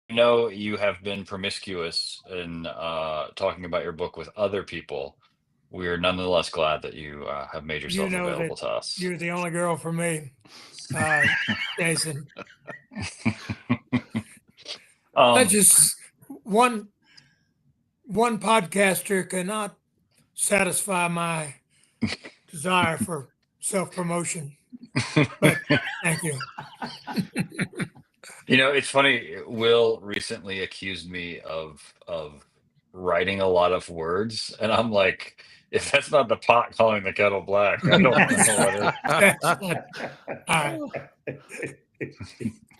know you have been promiscuous in talking about your book with other people, we are nonetheless glad that you have made You yourself know that available to us. you're the only girl for me, uh, Jason. That's um, just one one podcaster cannot satisfy my desire for self promotion. But thank you. it's funny. Will recently accused me of writing a lot of words, and I'm like, if that's not the pot calling the kettle black, I don't know what is. That's not, I,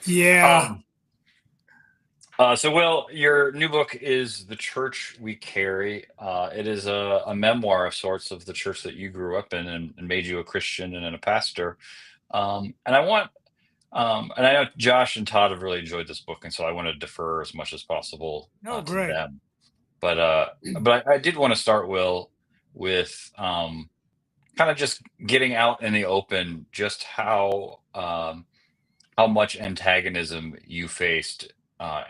yeah. Um, so, Will, your new book is The Church We Carry. It is a memoir of sorts of the church that you grew up in and made you a Christian and then a pastor. And and I know Josh and Todd have really enjoyed this book, and so I want to defer as much as possible No, to great. them. But I did want to start, Will, with kind of just getting out in the open, just how much antagonism you faced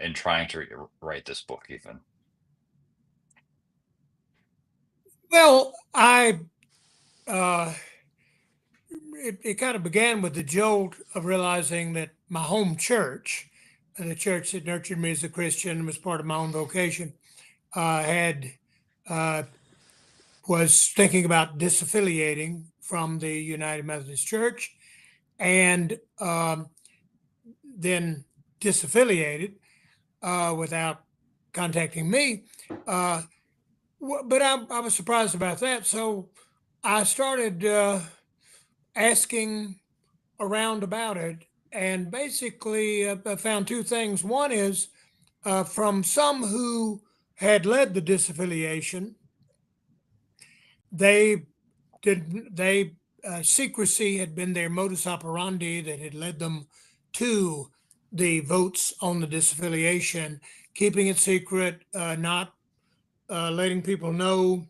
in trying to write this book, even. Well, uh, it kind of began with the jolt of realizing that my home church, the church that nurtured me as a Christian, was part of my own vocation, had uh, was thinking about disaffiliating from the United Methodist Church, and then disaffiliated without contacting me. Uh, but I was surprised about that, so I started asking around about it, and basically I found two things. One is from some who had led the disaffiliation, they they secrecy had been their modus operandi that had led them to the votes on the disaffiliation, keeping it secret, not letting people know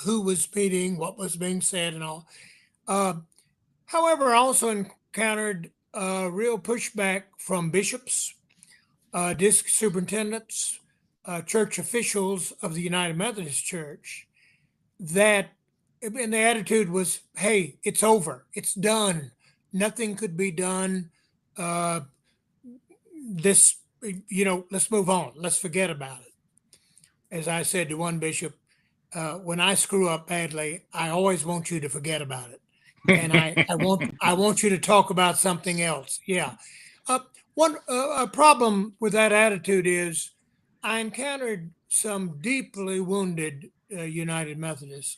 who was meeting, what was being said, and all. Uh, However, I also encountered real pushback from bishops, district superintendents, church officials of the United Methodist Church that, and the attitude was, hey, it's over, it's done, nothing could be done. Uh, this, let's move on, let's forget about it. As I said to one bishop, when I screw up badly, I always want you to forget about it, and I want you to talk about something else. Yeah. Uh, one a problem with that attitude is I encountered some deeply wounded United Methodists,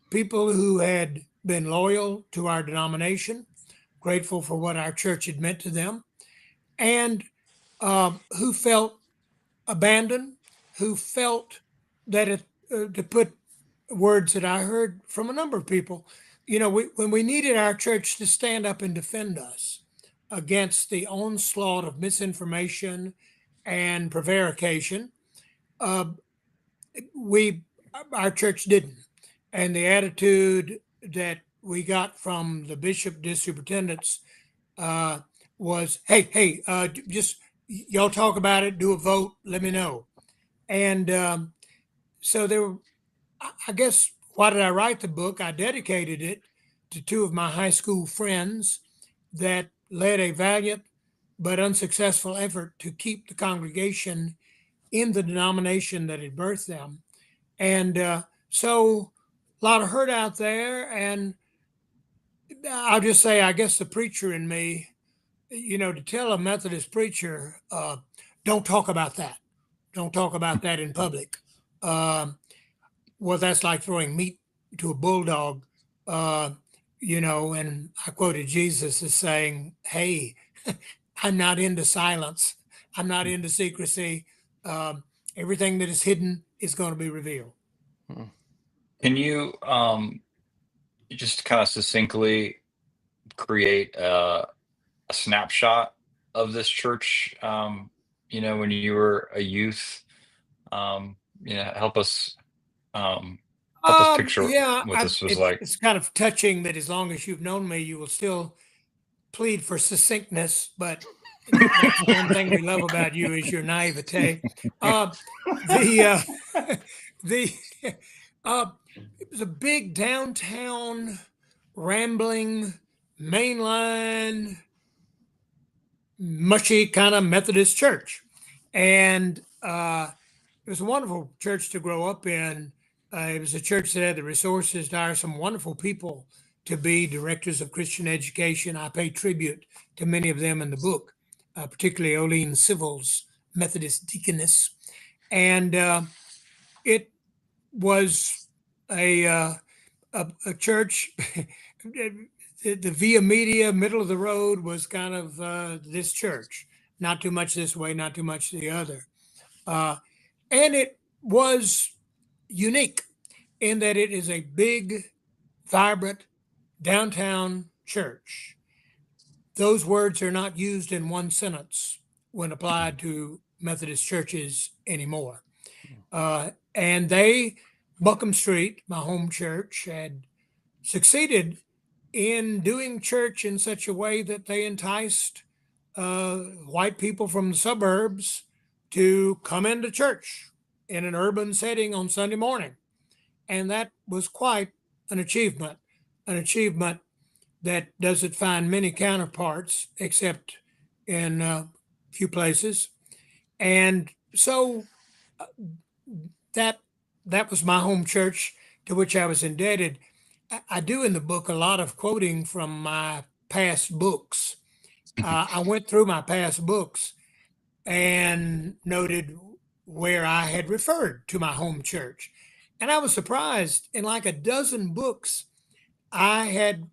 people who had been loyal to our denomination, grateful for what our church had meant to them, and who felt abandoned, who felt that to put words that I heard from a number of people, when we needed our church to stand up and defend us against the onslaught of misinformation and prevarication, uh, we our church didn't, and the attitude that we got from the bishop, superintendents, uh, was, hey, just y'all talk about it, do a vote, let me know. And so there were, I guess, why did I write the book? I dedicated it to two of my high school friends that led a valiant but unsuccessful effort to keep the congregation in the denomination that had birthed them. And so a lot of hurt out there. And I'll just say, I guess the preacher in me, to tell a Methodist preacher, don't talk about that. Don't talk about that in public. Um, well, that's like throwing meat to a bulldog, uh, and I quoted Jesus as saying, hey, I'm not into silence. I'm not into secrecy. Um, Everything that is hidden is going to be revealed. Can you just kind of succinctly create a snapshot of this church? When you were a youth, um, help us picture Yeah, what this was it's like. it's kind of touching that as long as you've known me, you will still plead for succinctness. But That's one thing we love about you is your naivete. The the it was a big downtown rambling mainline mushy kind of Methodist church, and it was a wonderful church to grow up in. It was a church that had the resources to hire some wonderful people to be directors of Christian education. I pay tribute to many of them in the book, particularly Oline Civils, Methodist deaconess. And it was a church. The via media, middle of the road, was kind of this church. Not too much this way, not too much the other. And it was unique in that it is a big, vibrant downtown church. Those words are not used in one sentence when applied to Methodist churches anymore. And they, Buckham Street, my home church, had succeeded in doing church in such a way that they enticed white people from the suburbs to come into church in an urban setting on Sunday morning. And that was quite an achievement that doesn't find many counterparts except in a few places. And so that was my home church, to which I was indebted. I do in the book a lot of quoting from my past books. I went through my past books and noted where I had referred to my home church. And I was surprised, in like a dozen books, I had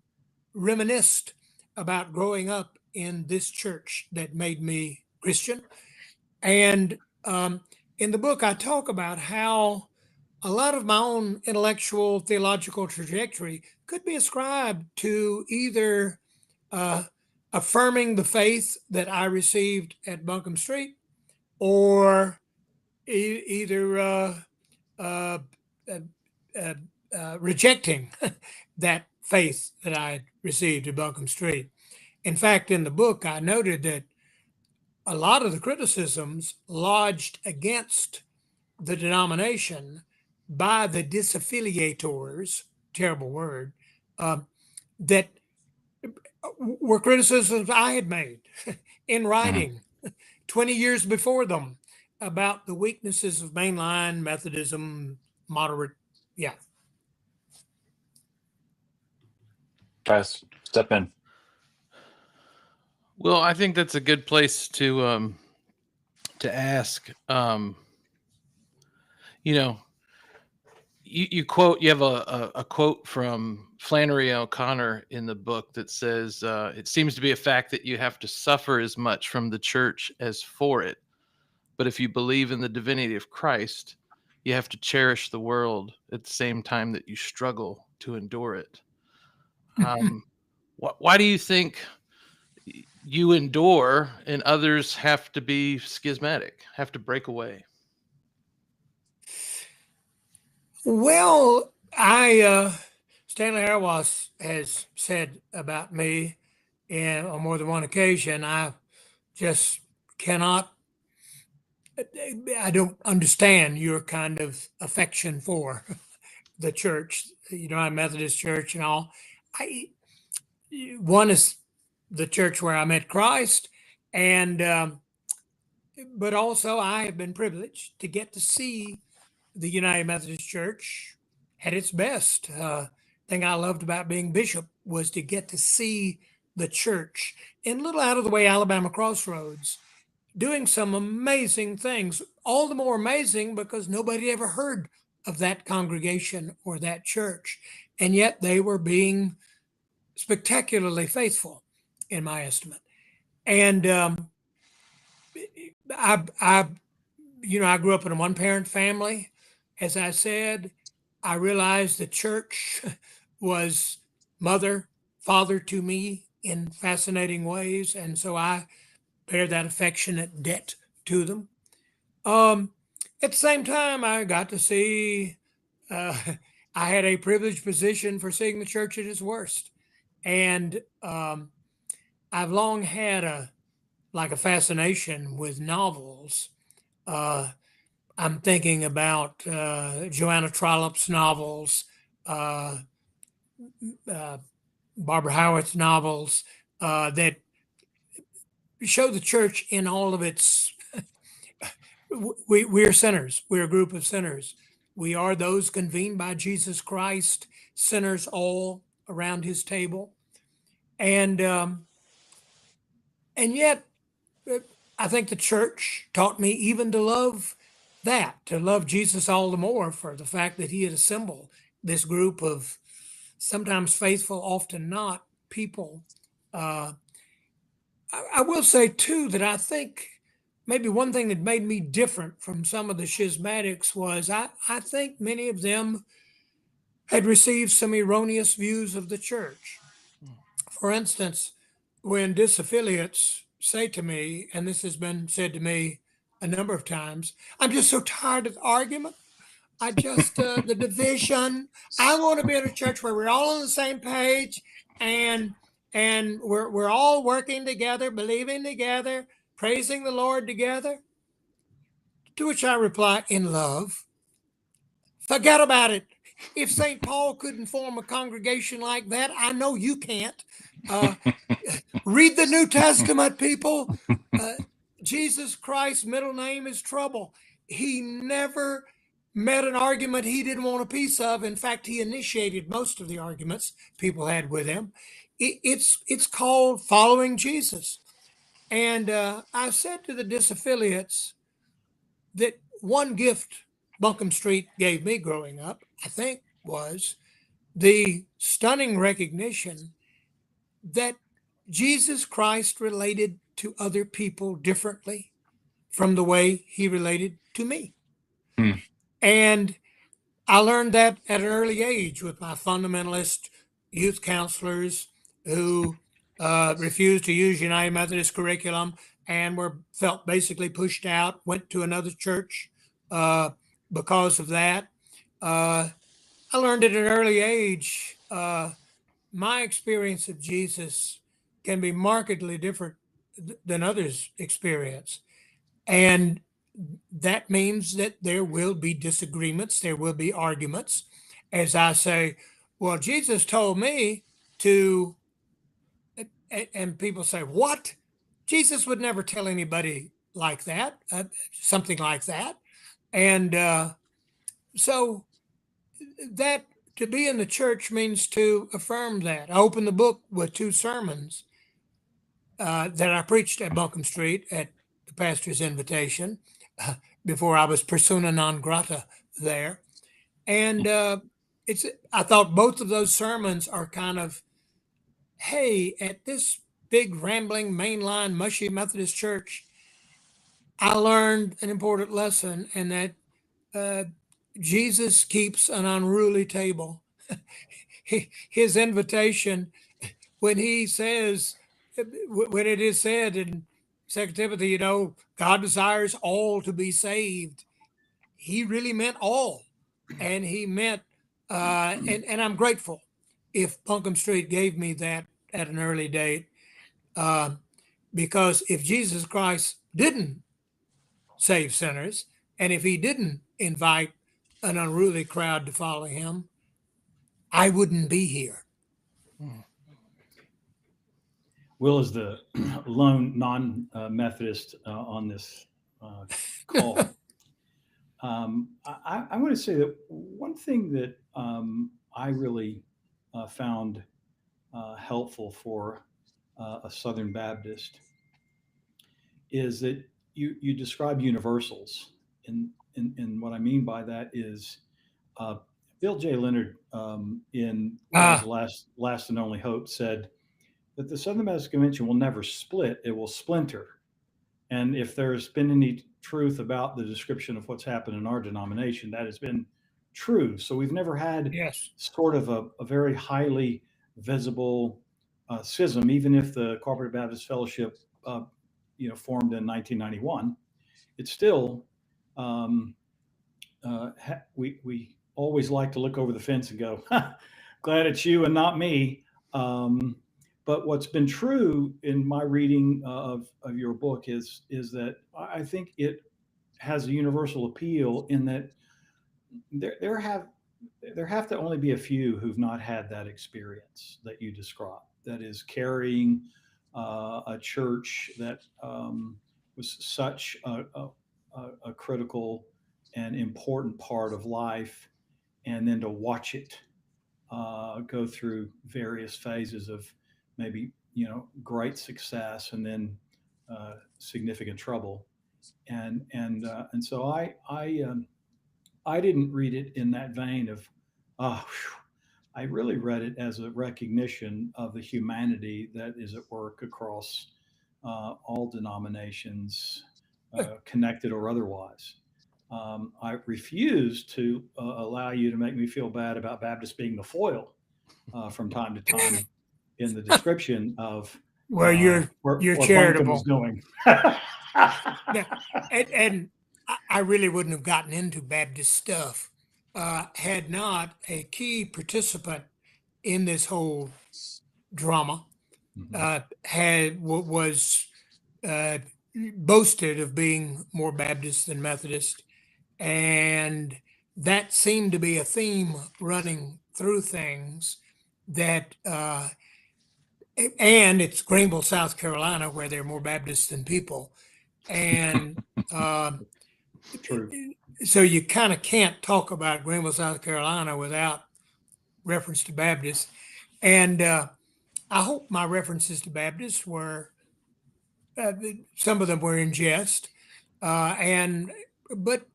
reminisced about growing up in this church that made me Christian. And in the book, I talk about how a lot of my own intellectual theological trajectory could be ascribed to either affirming the faith that I received at Buncombe Street, or either rejecting that faith that I received at Buncombe Street. In fact, in the book, I noted that a lot of the criticisms lodged against the denomination by the disaffiliators, terrible word, that were criticisms I had made in writing 20 years before them about the weaknesses of mainline Methodism, moderate. Yeah. Guys, step in. Well, I think that's a good place to ask. You quote. You have a quote from Flannery O'Connor in the book that says, "It seems to be a fact that you have to suffer as much from the church as for it. But if you believe in the divinity of Christ, you have to cherish the world at the same time that you struggle to endure it." Why do you think you endure and others have to be schismatic, have to break away? Well, Stanley Hauerwas has said about me on more than one occasion, I just cannot, I don't understand your kind of affection for the church, United Methodist Church and all. One is the church where I met Christ, and but also I have been privileged to get to see the United Methodist Church at its best. Thing I loved about being bishop was to get to see the church in little out of the way Alabama Crossroads doing some amazing things. All the more amazing because nobody ever heard of that congregation or that church, and yet they were being spectacularly faithful, in my estimate. And I grew up in a one-parent family. As I said, I realized the church was mother, father to me in fascinating ways, and so I bear that affectionate debt to them. At the same time, I got to see, I had a privileged position for seeing the church at its worst. And I've long had a like a fascination with novels. I'm thinking about Joanna Trollope's novels, uh, uh, Barbara Howard's novels that show the church in all of its. We're sinners. We're a group of sinners. We are those convened by Jesus Christ, sinners all around his table. And yet, I think the church taught me even to love that, to love Jesus all the more for the fact that he had assembled this group of sometimes faithful, often not people. Uh, I will say too that I think maybe one thing that made me different from some of the schismatics was I think many of them had received some erroneous views of the church. For instance, when disaffiliates say to me, and this has been said to me a number of times, I'm just so tired of the argument. I just, the division. I want to be in a church where we're all on the same page and we're all working together, believing together, praising the Lord together. To which I reply in love, forget about it. If St. Paul couldn't form a congregation like that, I know you can't. Read the New Testament, people. Jesus Christ's middle name is trouble. He never met an argument he didn't want a piece of. In fact, he initiated most of the arguments people had with him. It's called following Jesus. And I said to the disaffiliates that one gift Buncombe Street gave me growing up, I think, was the stunning recognition that Jesus Christ related to other people differently from the way he related to me. Hmm. And I learned that at an early age with my fundamentalist youth counselors who refused to use United Methodist curriculum and were felt basically pushed out, went to another church because of that. I learned at an early age my experience of Jesus can be markedly different than others' experience. And that means that there will be disagreements, there will be arguments. As I say, well, Jesus told me to, and people say, what? Jesus would never tell anybody like that, something like that. And so that to be in the church means to affirm that. I opened the book with two sermons that I preached at Buncombe Street at the pastor's invitation before I was persona non grata there. And I thought both of those sermons are kind of, hey, at this big rambling mainline mushy Methodist church, I learned an important lesson, and that Jesus keeps an unruly table. His invitation, when he says, when it is said in 2 Timothy, God desires all to be saved, he really meant all. And he meant, and I'm grateful if Buncombe Street gave me that at an early date, because if Jesus Christ didn't save sinners, and if he didn't invite an unruly crowd to follow him, I wouldn't be here. Will is the lone non-Methodist on this call. I want to say that one thing that I really found helpful for a Southern Baptist is that you describe universals, and what I mean by that is Bill J. Leonard in his last and Only Hope said that the Southern Baptist Convention will never split; it will splinter. And if there's been any truth about the description of what's happened in our denomination, that has been true. So we've never had sort of a very highly visible schism, even if the Cooperative Baptist Fellowship, formed in 1991. It's still we always like to look over the fence and go, glad it's you and not me. but what's been true in my reading of your book is that I think it has a universal appeal in that there have to only be a few who've not had that experience that you described. That is carrying a church that was such a critical and important part of life, and then to watch it go through various phases of maybe great success and then significant trouble, and so I didn't read it in that vein of I really read it as a recognition of the humanity that is at work across all denominations, connected or otherwise. I refuse to allow you to make me feel bad about Baptists being the foil from time to time in the description of where you're charitable. Was going. And I really wouldn't have gotten into Baptist stuff had not a key participant in this whole drama was boasted of being more Baptist than Methodist, and that seemed to be a theme running through things. That and it's Greenville, South Carolina, where they're more Baptist than people, and True. So you kind of can't talk about Greenville, South Carolina without reference to Baptists. And I hope my references to Baptists were, some of them were in jest, but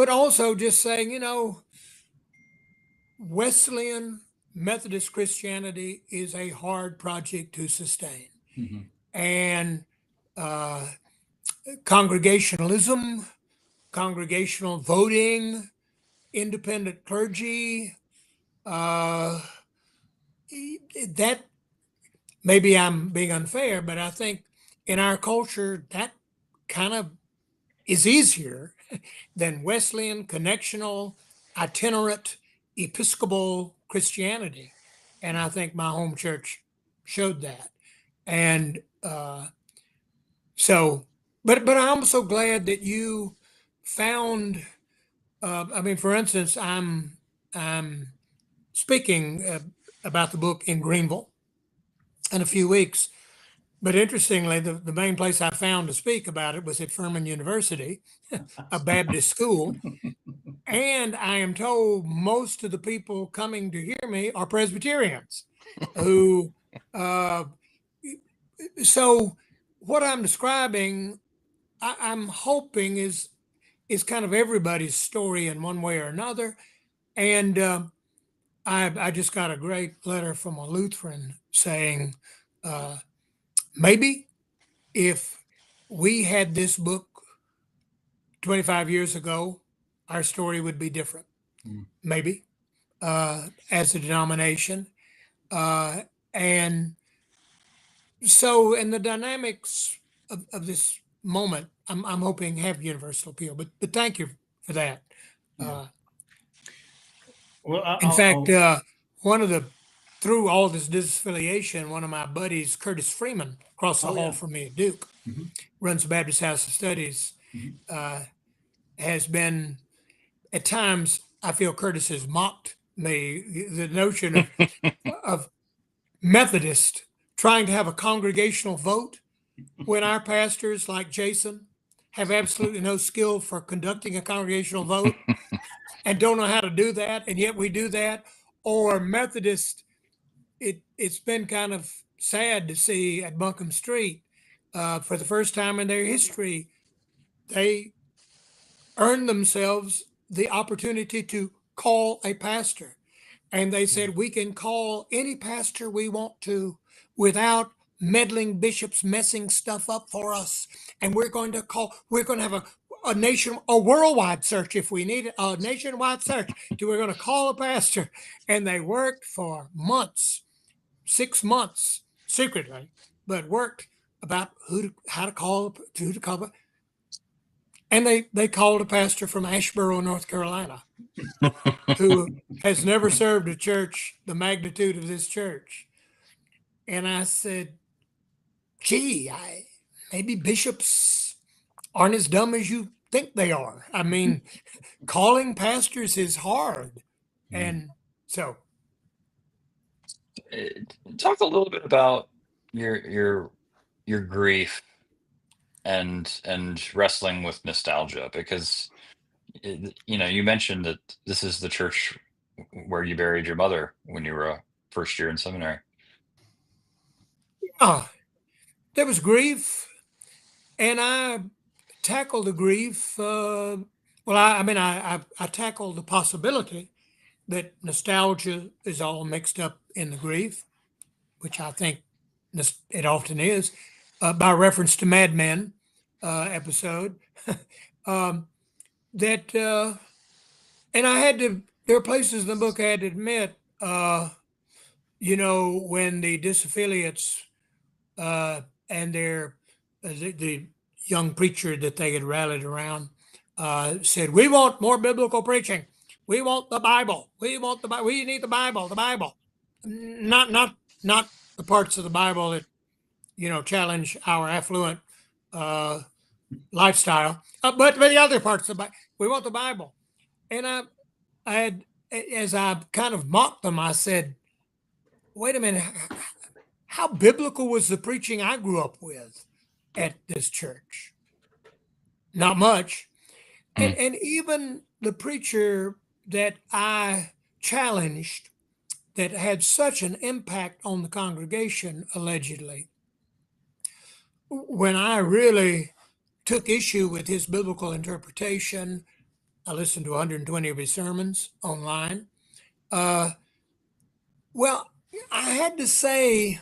also just saying, Wesleyan Methodist Christianity is a hard project to sustain. Mm-hmm. And congregationalism, congregational voting, independent clergy, that maybe I'm being unfair, but I think in our culture that kind of is easier than Wesleyan, connectional, itinerant, Episcopal Christianity. And I think my home church showed that. And but I'm so glad that you found, for instance, I'm speaking about the book in Greenville in a few weeks. But interestingly, the main place I found to speak about it was at Furman University, a Baptist school. And I am told most of the people coming to hear me are Presbyterians who, so what I'm describing, I'm hoping is kind of everybody's story in one way or another. And I just got a great letter from a Lutheran saying, maybe if we had this book 25 years ago, our story would be different. Maybe as a denomination. And so in the dynamics of this moment, I'm hoping have universal appeal, but thank you for that. In fact, through all this disaffiliation, one of my buddies, Curtis Freeman, across the hall from me at Duke, runs the Baptist House of Studies, has been, at times, I feel Curtis has mocked me, the notion of Methodist trying to have a congregational vote when our pastors like Jason have absolutely no skill for conducting a congregational vote and don't know how to do that, and yet we do that. Or Methodist, it's been kind of sad to see at Buncombe Street, for the first time in their history, they earned themselves the opportunity to call a pastor. And they said, we can call any pastor we want to without meddling bishops messing stuff up for us. And we're going to have a worldwide search if we need it, a nationwide search. We're going to call a pastor. And they worked for months, 6 months secretly, but worked about who to call. And they called a pastor from Asheboro, North Carolina, who has never served a church the magnitude of this church. And I said, gee, maybe bishops aren't as dumb as you think they are. I mean, calling pastors is hard. And so, Talk a little bit about your grief and wrestling with nostalgia, because you mentioned that this is the church where you buried your mother when you were a first year in seminary. there was grief, and I tackled the grief. I tackled the possibility that nostalgia is all mixed up in the grief, which I think it often is, by reference to Mad Men episode. um, and I had to, there are places in the book I had to admit, when the disaffiliates and the young preacher that they had rallied around said, "We want more biblical preaching. We want the Bible. We want the Bible. We need the Bible. The Bible." Not the parts of the Bible that challenge our affluent lifestyle, but the other parts of the Bible. We want the Bible. And I had, as I kind of mocked them, I said, "Wait a minute. How biblical was the preaching I grew up with at this church? Not much." And even the preacher that I challenged that had such an impact on the congregation, allegedly, when I really took issue with his biblical interpretation, I listened to 120 of his sermons online. Well, I had to say,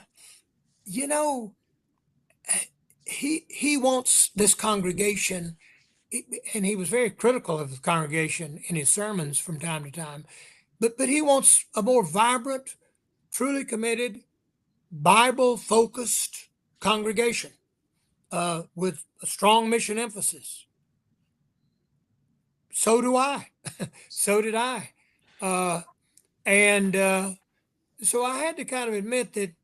he wants this congregation, and he was very critical of the congregation in his sermons from time to time, but he wants a more vibrant, truly committed, Bible-focused congregation with a strong mission emphasis. So do I. So did I. So I had to kind of admit that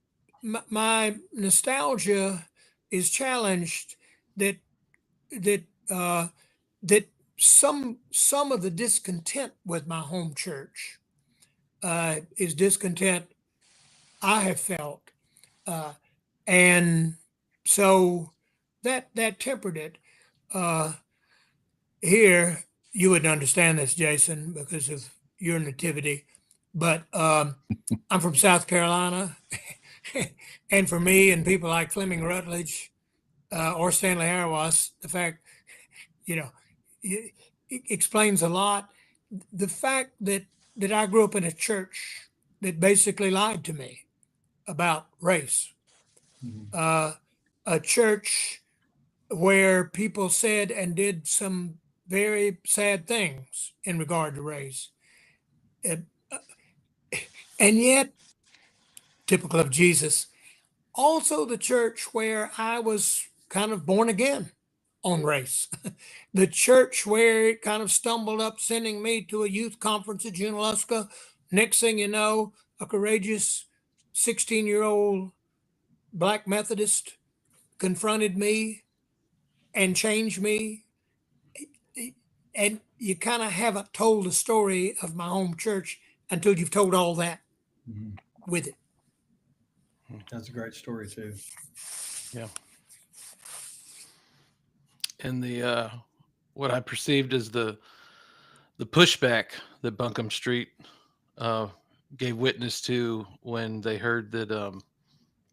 my nostalgia is challenged, that some of the discontent with my home church is discontent I have felt, and so that tempered it. Here, you wouldn't understand this, Jason, because of your nativity, but I'm from South Carolina, and for me and people like Fleming Rutledge or Stanley Hauerwas, the fact, it explains a lot. The fact that I grew up in a church that basically lied to me about race, a church where people said and did some very sad things in regard to race. And yet, typical of Jesus, also the church where I was kind of born again on race. The church where it kind of stumbled up sending me to a youth conference at Junaluska. Next thing you know, a courageous 16-year-old Black Methodist confronted me and changed me. And you kind of haven't told the story of my home church until you've told all that with it. That's a great story too. Yeah. And the what I perceived as the pushback that Buncombe Street gave witness to when they heard that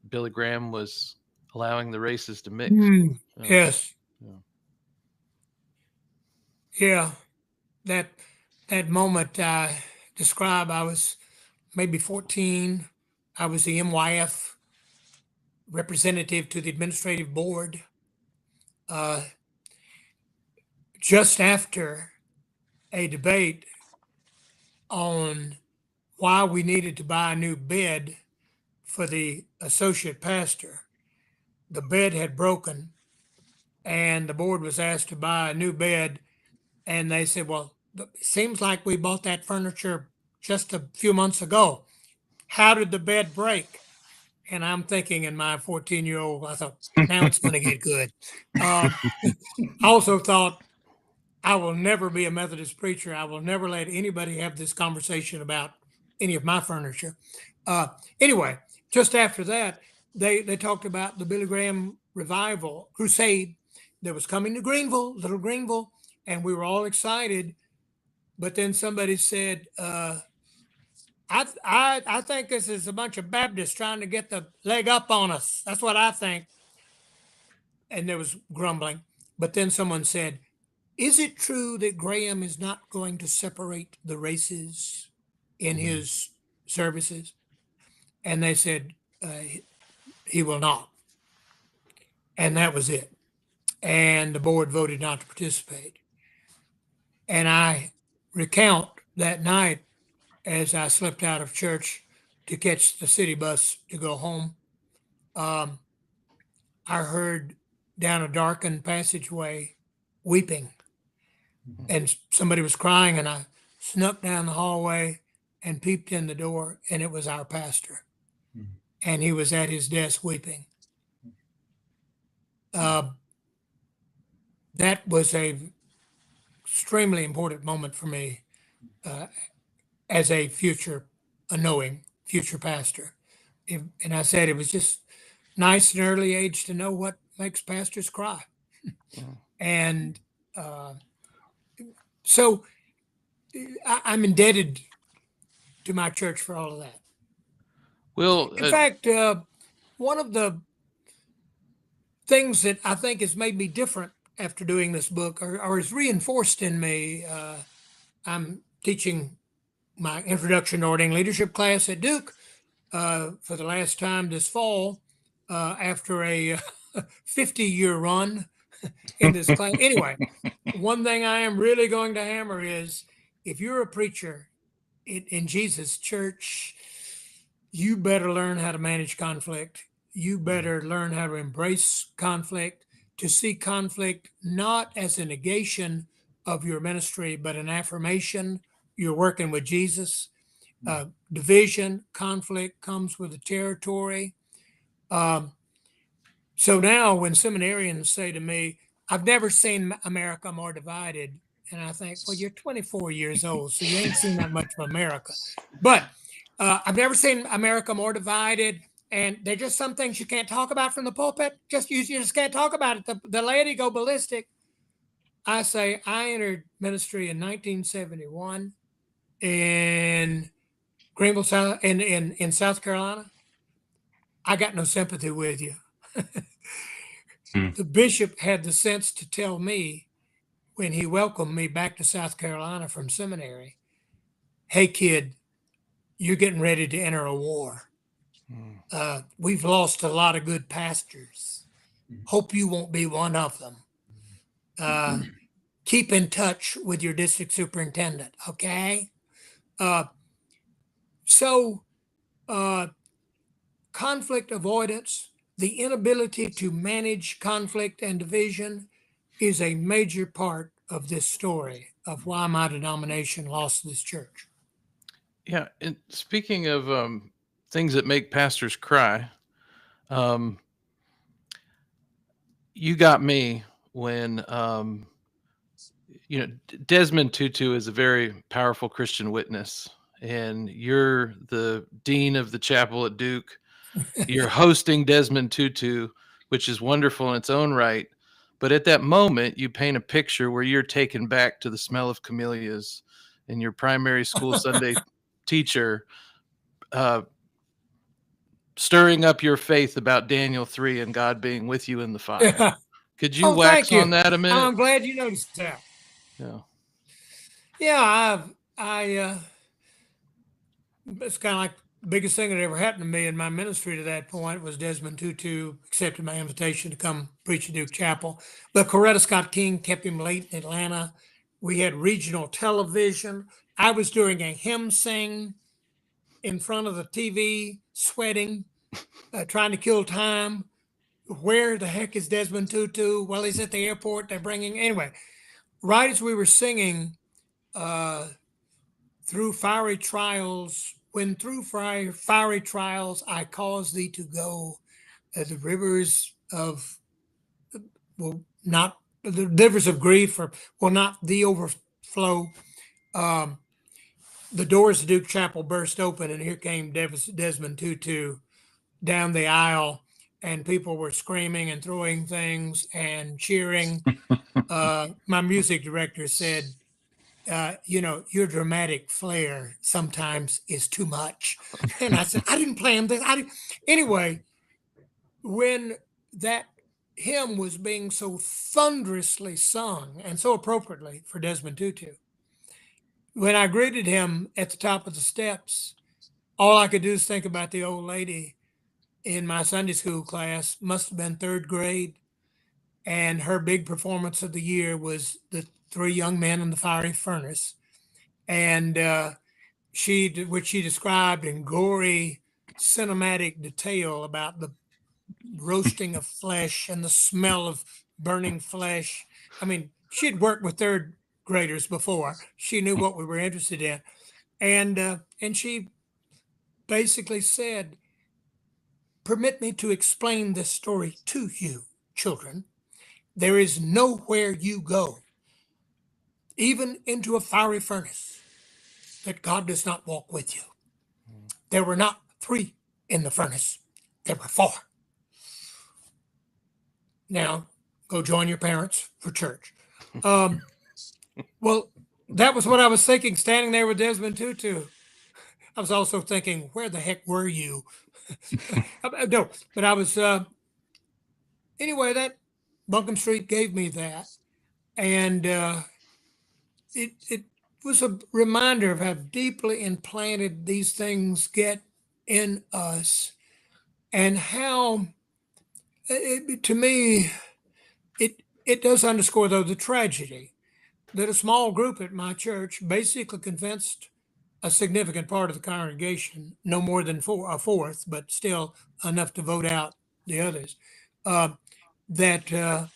Billy Graham was allowing the races to mix. Yes. Yeah. That moment I describe, I was maybe 14. I was the MYF representative to the administrative board. Just after a debate on why we needed to buy a new bed for the associate pastor, the bed had broken and the board was asked to buy a new bed. And they said, "Well, it seems like we bought that furniture just a few months ago. How did the bed break?" And I'm thinking in my 14-year-old, I thought, now it's going to get good. I also thought, I will never be a Methodist preacher. I will never let anybody have this conversation about any of my furniture. Anyway, just after that, they talked about the Billy Graham revival crusade that was coming to Greenville, little Greenville, and we were all excited. But then somebody said, I think this is a bunch of Baptists trying to get the leg up on us. That's what I think. And there was grumbling. But then someone said, is it true that Graham is not going to separate the races in his services? And they said, he will not. And that was it. And the board voted not to participate. And I recount that night as I slipped out of church to catch the city bus to go home. I heard down a darkened passageway weeping, and somebody was crying, and I snuck down the hallway and peeped in the door, and it was our pastor. And he was at his desk weeping. That was a extremely important moment for me as a knowing future pastor. And I said it was just nice at an early age to know what makes pastors cry. And so I'm indebted to my church for all of that. Well, In fact, one of the things that I think has made me different after doing this book, or is reinforced in me, I'm teaching my introduction to ordaining leadership class at Duke for the last time this fall after a 50-year run in this class. Anyway, one thing I am really going to hammer is if you're a preacher in Jesus' church, you better learn how to manage conflict. You better learn how to embrace conflict, to see conflict not as a negation of your ministry, but an affirmation. You're working with Jesus. Division, conflict comes with the territory. So now when seminarians say to me, I've never seen America more divided, and I think, well, you're 24 years old, so you ain't seen that much of America. But I've never seen America more divided, and there's just some things you can't talk about from the pulpit. You just can't talk about it. The laity go ballistic. I say, I entered ministry in 1971 in Greenville, South, in South Carolina. I got no sympathy with you. The bishop had the sense to tell me when he welcomed me back to South Carolina from seminary, hey, kid, you're getting ready to enter a war. We've lost a lot of good pastors. Hope you won't be one of them. Keep in touch with your district superintendent, okay? So conflict avoidance, the inability to manage conflict and division is a major part of this story of why my denomination lost this church. Yeah, and speaking of things that make pastors cry, you got me when Desmond Tutu is a very powerful Christian witness, and you're the dean of the chapel at Duke. You're hosting Desmond Tutu, which is wonderful in its own right. But at that moment, you paint a picture where you're taken back to the smell of camellias and your primary school Sunday teacher stirring up your faith about Daniel 3 and God being with you in the fire. Could you wax on that a minute? I'm glad you noticed that. Yeah, it's kind of like the biggest thing that ever happened to me in my ministry to that point was Desmond Tutu accepted my invitation to come preach at Duke Chapel. But Coretta Scott King kept him late in Atlanta. We had regional television. I was doing a hymn sing in front of the TV, sweating, trying to kill time. Where the heck is Desmond Tutu? Well, he's at the airport. They're bringing, anyway, right as we were singing through fiery trials, when through fiery trials I cause thee to go, the rivers of will not the rivers of grief or will not thee overflow. Um, the doors of Duke Chapel burst open, and here came Desmond Tutu down the aisle, and people were screaming and throwing things and cheering. My music director said, your dramatic flair sometimes is too much. And I said, I didn't plan this. Anyway, when that hymn was being so thunderously sung and so appropriately for Desmond Tutu, when I greeted him at the top of the steps, all I could do is think about the old lady in my Sunday school class, must have been third grade. And her big performance of the year was the three young men in the fiery furnace. And which she described in gory cinematic detail about the roasting of flesh and the smell of burning flesh. I mean, she'd worked with third graders before. She knew what we were interested in. And she basically said, permit me to explain this story to you, children. There is nowhere you go, even into a fiery furnace, that God does not walk with you. There were not 3 in the furnace. There were 4. Now, go join your parents for church. Well, that was what I was thinking, standing there with Desmond Tutu. I was also thinking, where the heck were you? No, but I was, anyway, that Buncombe Street gave me that. And it was a reminder of how deeply implanted these things get in us, and how, to me, it does underscore, though, the tragedy that a small group at my church basically convinced a significant part of the congregation, no more than a fourth, but still enough to vote out the others, that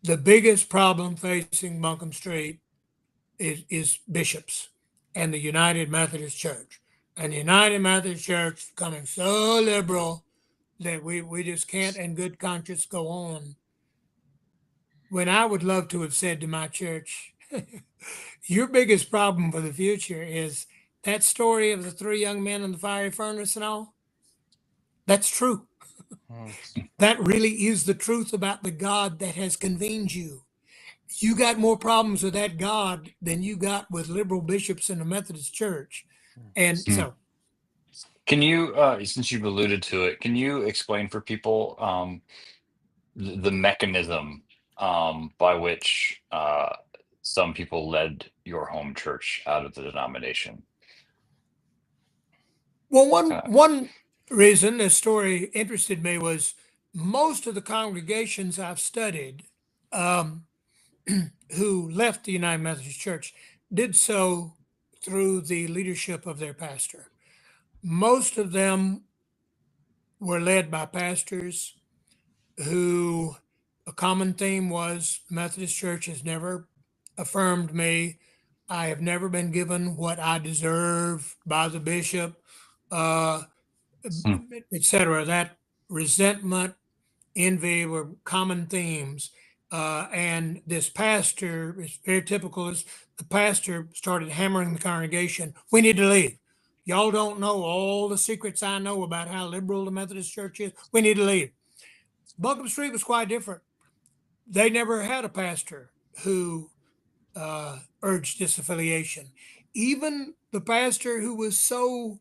the biggest problem facing Buncombe Street is bishops and the United Methodist Church. And the United Methodist Church becoming so liberal that we just can't in good conscience go on. When I would love to have said to my church, your biggest problem for the future is that story of the 3 young men in the fiery furnace and all. That's true. That really is the truth about the God that has convened you. You got more problems with that God than you got with liberal bishops in the Methodist Church. And so, Can you, since you've alluded to it, can you explain for people the mechanism by which some people led your home church out of the denomination? well, one reason this story interested me was most of the congregations I've studied who left the United Methodist Church did so through the leadership of their pastor. Most of them were led by pastors who a common theme was Methodist Church has never affirmed me. I have never been given what I deserve by the bishop, etc. That resentment, envy were common themes. And this pastor is very typical. Is the pastor started hammering the congregation, we need to leave. Y'all don't know all the secrets I know about how liberal the Methodist Church is. We need to leave. Buncombe Street was quite different. They never had a pastor who urged disaffiliation. Even the pastor who was so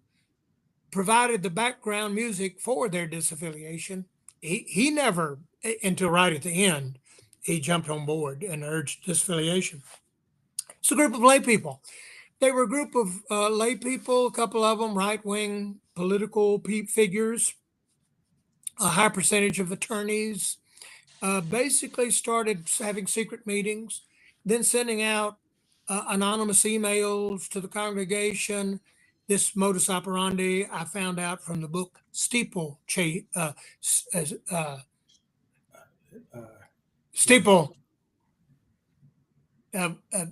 provided the background music for their disaffiliation, he never, until right at the end, he jumped on board and urged disaffiliation. It's a group of lay people. They were a group of lay people, a couple of them right-wing political figures, a high percentage of attorneys, basically started having secret meetings, then sending out anonymous emails to the congregation. This modus operandi I found out from the book Steeple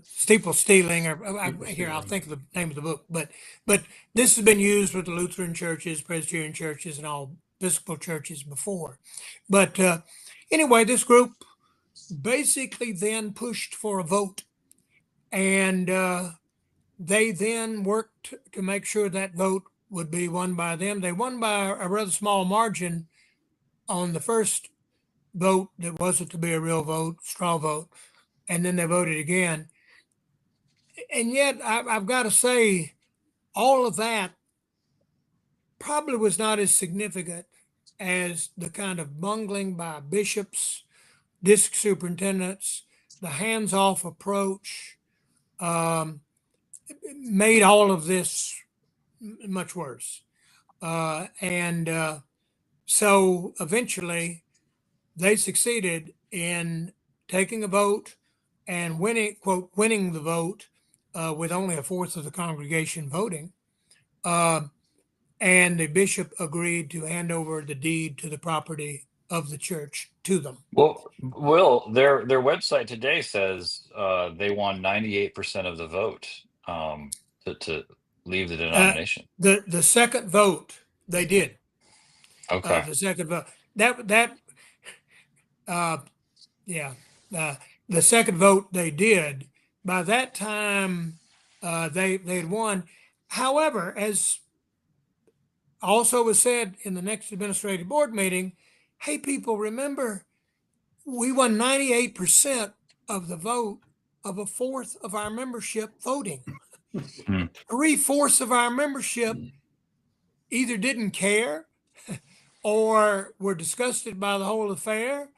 steeple stealing, or here I'll think of the name of the book. But this has been used with the Lutheran churches, Presbyterian churches, and all Episcopal churches before. But anyway, this group basically then pushed for a vote, and they then worked to make sure that vote would be won by them. They won by a rather small margin on the first vote that wasn't to be a real vote, straw vote, and then they voted again. And yet, I've got to say, all of that probably was not as significant as the kind of bungling by bishops, district superintendents, the hands-off approach, made all of this much worse. So eventually they succeeded in taking a vote and winning, quote, winning the vote with only a fourth of the congregation voting. And the bishop agreed to hand over the deed to the property of the church to them. Well, Will, their website today says they won 98% of the vote to leave the denomination. The second vote they did. Okay. The second vote the second vote they did. By that time, they had won. However, as also was said in the next administrative board meeting, hey, people, remember, we won 98% of the vote of a fourth of our membership voting. 3/4 of our membership either didn't care or were disgusted by the whole affair,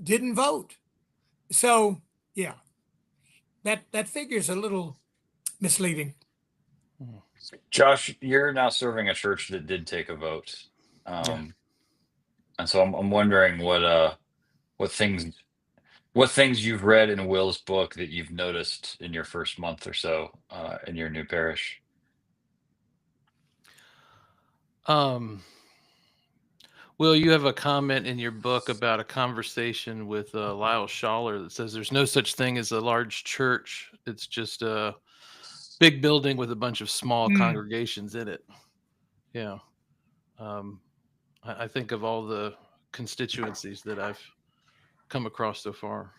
didn't vote. So, yeah, that figure's a little misleading. Josh, you're now serving a church that did take a vote. And so I'm wondering what things you've read in Will's book that you've noticed in your first month or so in your new parish. Will, you have a comment in your book about a conversation with Lyle Schaller that says there's no such thing as a large church. It's just a big building with a bunch of small congregations in it. Yeah. I think of all the constituencies that I've come across so far.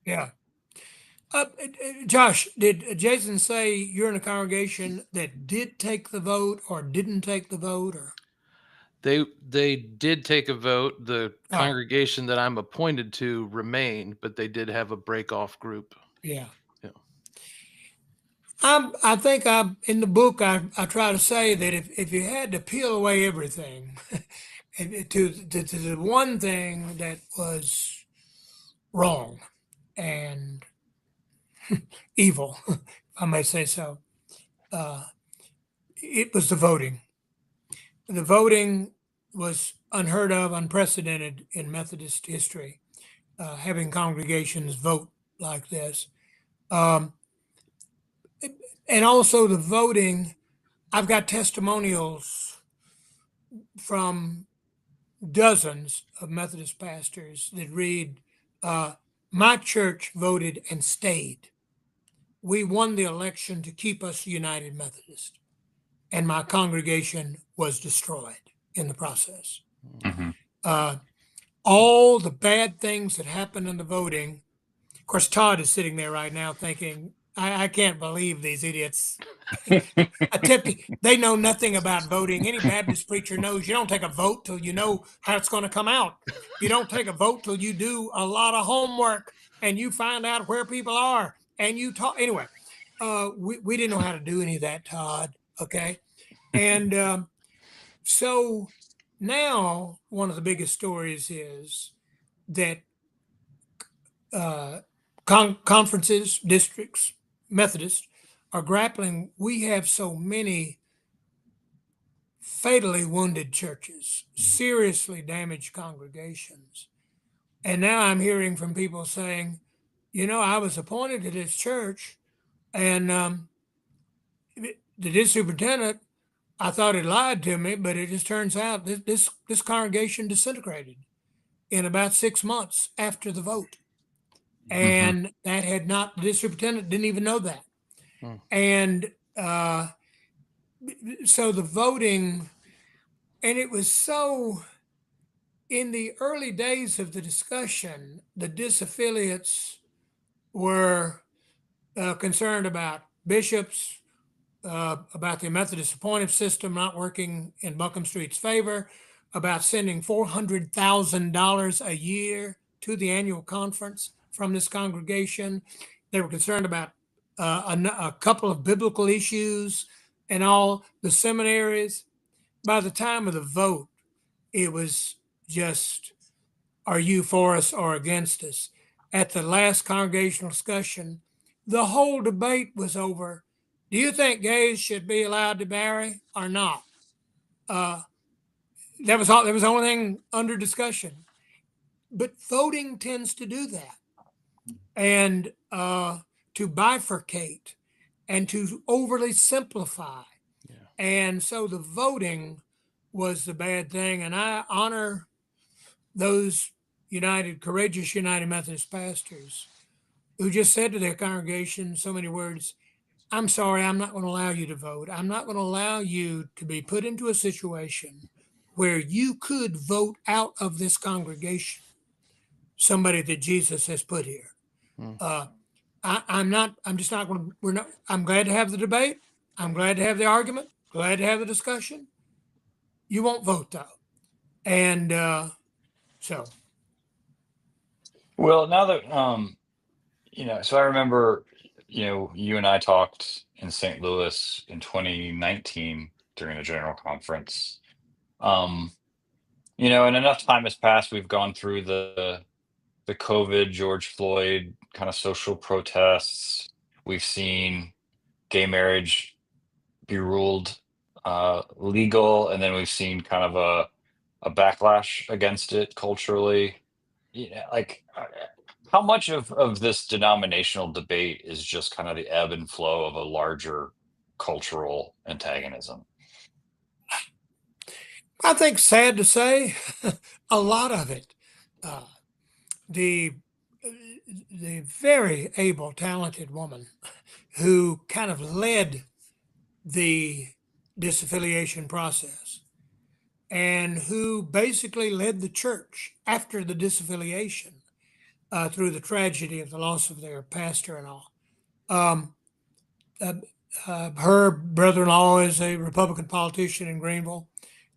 Yeah. Josh, did Jason say you're in a congregation that did take the vote or didn't take the vote? Or they did take a vote. The congregation that I'm appointed to remained, but they did have a break-off group. Yeah. I think in the book I try to say that if you had to peel away everything to the one thing that was wrong and evil, if I may say so, it was the voting. The voting was unheard of, unprecedented in Methodist history, having congregations vote like this. And also the voting, I've got testimonials from dozens of Methodist pastors that read, my church voted and stayed. We won the election to keep us United Methodist, and my congregation was destroyed in the process. All the bad things that happened in the voting, of course, Todd is sitting there right now thinking, I can't believe these idiots. They know nothing about voting. Any Baptist preacher knows you don't take a vote till you know how it's going to come out. You don't take a vote till you do a lot of homework and you find out where people are and you talk. Anyway, we didn't know how to do any of that, Todd. Okay. And so now one of the biggest stories is that conferences, districts, Methodists are grappling. We have so many fatally wounded churches, seriously damaged congregations. And now I'm hearing from people saying, I was appointed to this church and the district superintendent, I thought it lied to me, but it just turns out that this congregation disintegrated in about 6 months after the vote. and that had not, the superintendent didn't even know that. Hmm. And so the voting, and it was so, in the early days of the discussion, the disaffiliates were concerned about bishops, about the Methodist appointive system not working in Buckham Street's favor, about sending $400,000 a year to the annual conference from this congregation. They were concerned about a couple of biblical issues and all the seminaries. By the time of the vote, it was just, are you for us or against us? At the last congregational discussion, the whole debate was over. Do you think gays should be allowed to marry or not? That was all. That was the only thing under discussion. But voting tends to do that, and to bifurcate, and to overly simplify. Yeah. And so the voting was the bad thing. And I honor those courageous United Methodist pastors who just said to their congregation in so many words, I'm sorry, I'm not going to allow you to vote. I'm not going to allow you to be put into a situation where you could vote out of this congregation somebody that Jesus has put here. Hmm. I'm just not going to, I'm glad to have the debate. I'm glad to have the argument, glad to have the discussion. You won't vote though. And so. Well, now that, so I remember, you and I talked in St. Louis in 2019 during the general conference. And enough time has passed. We've gone through the COVID, George Floyd kind of social protests. We've seen gay marriage be ruled legal, and then we've seen kind of a backlash against it culturally. How much of this denominational debate is just kind of the ebb and flow of a larger cultural antagonism? I think, sad to say, a lot of it. The very able, talented woman who kind of led the disaffiliation process and who basically led the church after the disaffiliation through the tragedy of the loss of their pastor and all. Her brother-in-law is a Republican politician in Greenville.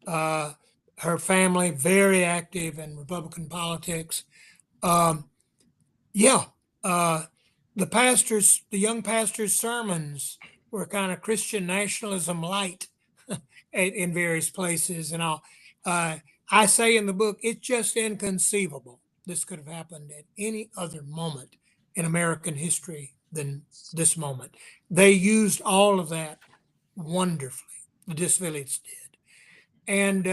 Her family, very active in Republican politics. The young pastor's sermons were kind of Christian nationalism light in various places and all. I say in the book, it's just inconceivable this could have happened at any other moment in American history than this moment. They used all of that wonderfully. The disaffiliates did. And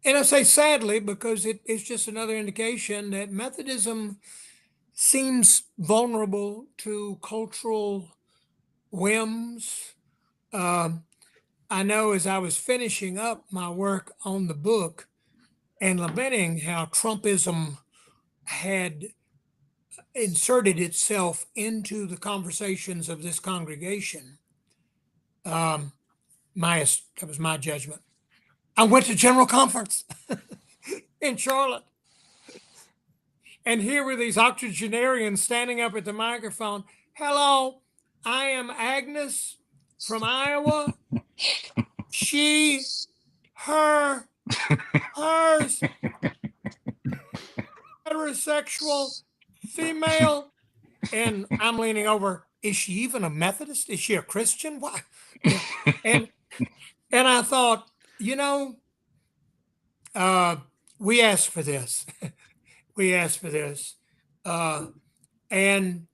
I say sadly because it's just another indication that Methodism seems vulnerable to cultural whims. I know as I was finishing up my work on the book and lamenting how Trumpism had inserted itself into the conversations of this congregation, that was my judgment. I went to General Conference in Charlotte. And here were these octogenarians standing up at the microphone. Hello, I am Agnes from Iowa. She, her, hers, heterosexual, female. And I'm leaning over. Is she even a Methodist? Is she a Christian? Why? And I thought, we asked for this. We asked for this. And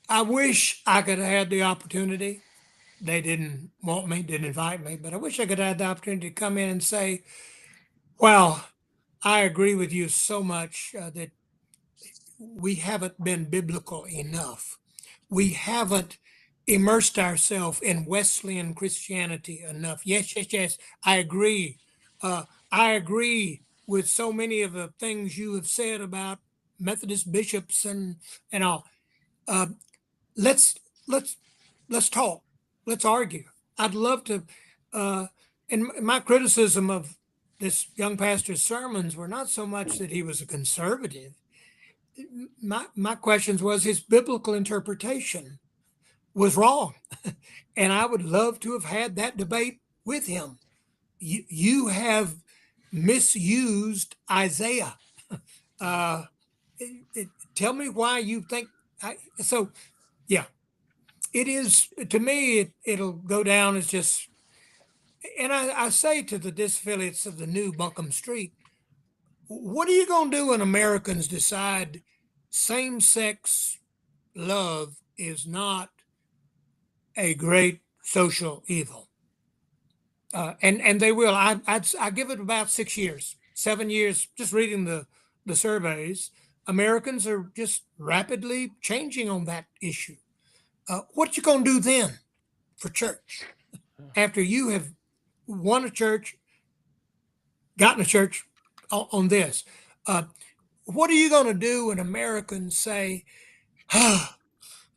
I wish I could have had the opportunity. They didn't want me, didn't invite me, but I wish I could have had the opportunity to come in and say, well, I agree with you so much that we haven't been biblical enough. We haven't immersed ourselves in Wesleyan Christianity enough. Yes. I agree. I agree with so many of the things you have said about Methodist bishops and all. Uh, let's let's let's talk. Let's argue. I'd love to. And my criticism of this young pastor's sermons were not so much that he was a conservative. My questions was his biblical interpretation was wrong, and I would love to have had that debate with him. You have misused Isaiah. Uh, tell me why you think so. Yeah, it is to me. It'll go down as just. And I say to the disaffiliates of the new Buncombe Street, what are you going to do when Americans decide same-sex love is not a great social evil? And they will. I give it about 6 years, 7 years. Just reading the surveys, Americans are just rapidly changing on that issue. What you going to do then for church after you have won a church, gotten a church on this? What are you going to do when Americans say, I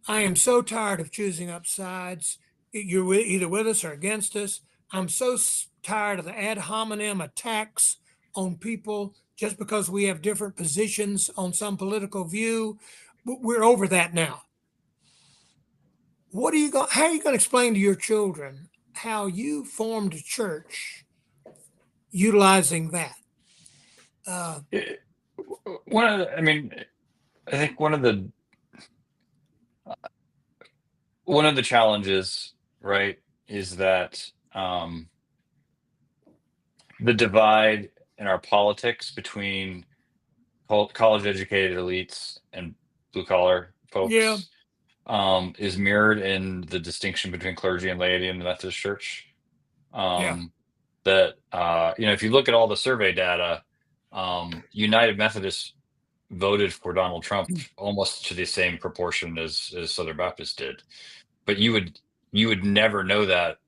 am so tired of choosing up sides. You're either with us or against us. I'm so tired of the ad hominem attacks on people just because we have different positions on some political view. We're over that now. How are you going to explain to your children how you formed a church utilizing that? I think one of the challenges, right, is that the divide in our politics between college-educated elites and blue-collar folks Yeah. Is mirrored in the distinction between clergy and laity in the Methodist Church. That if you look at all the survey data, United Methodists voted for Donald Trump almost to the same proportion as Southern Baptists did, but you would never know that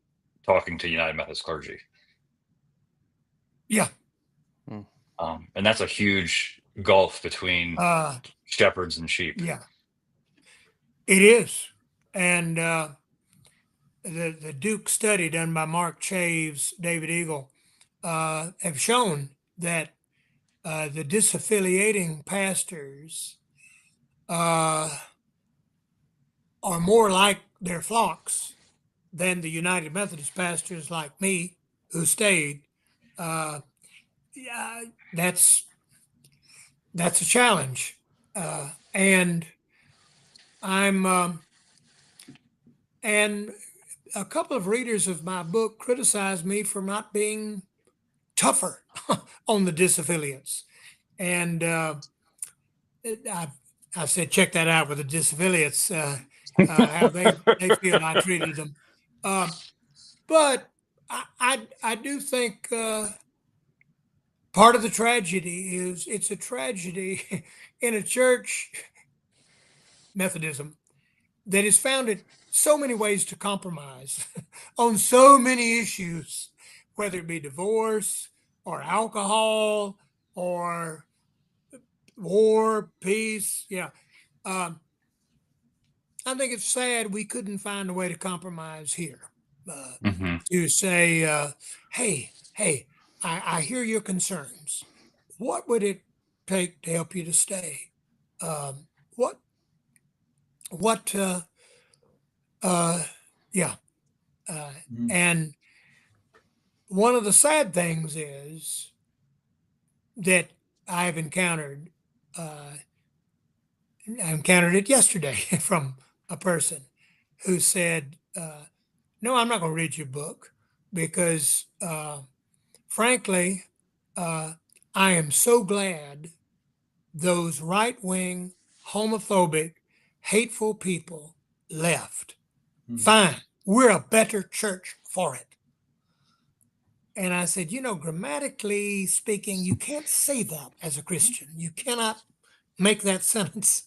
talking to United Methodist clergy. Yeah. And that's a huge gulf between shepherds and sheep. Yeah, it is. And the Duke study done by Mark Chaves, David Eagle, have shown that the disaffiliating pastors are more like their flocks than the United Methodist pastors like me who stayed. Yeah, that's a challenge, and I'm and a couple of readers of my book criticized me for not being tougher on the disaffiliates, and I said check that out with the disaffiliates, how they feel I treated them, but I do think. Part of the tragedy is it's a tragedy in a church, Methodism, that has found it so many ways to compromise on so many issues, whether it be divorce or alcohol or war, peace. Yeah. I think it's sad we couldn't find a way to compromise here. To say, hey, I hear your concerns. What would it take to help you to stay? Yeah. And one of the sad things is that I have encountered, I encountered it yesterday from a person who said, no, I'm not going to read your book because, frankly, I am so glad those right-wing, homophobic, hateful people left. Fine. We're a better church for it. And I said, grammatically speaking, you can't say that as a Christian. You cannot make that sentence.